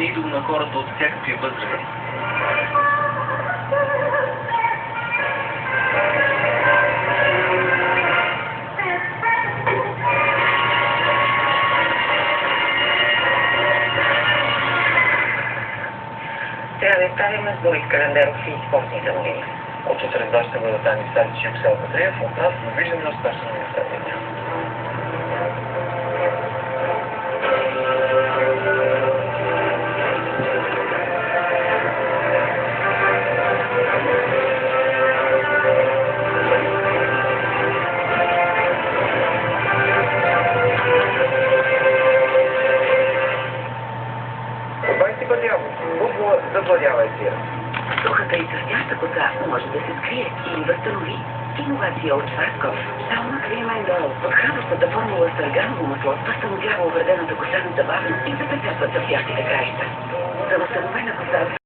идол на хората от всякакви възрасти. Трябва да изправим с Борис Календаров и спортните новини. От сутринта ще бъдат Ани Статич и Оксел Петриев. От нас довиждане успешно на следния ден. Футболът завладява ефира. Сухата и цъфтяща коса може да се скрие или възстанови. Иновация от Шварцкопф. Само Кремайн Дойл. Подхранващата формула с арганово масло възстановява увредената коса незабавно и запечатва цъфтящите краища. За възстановена коса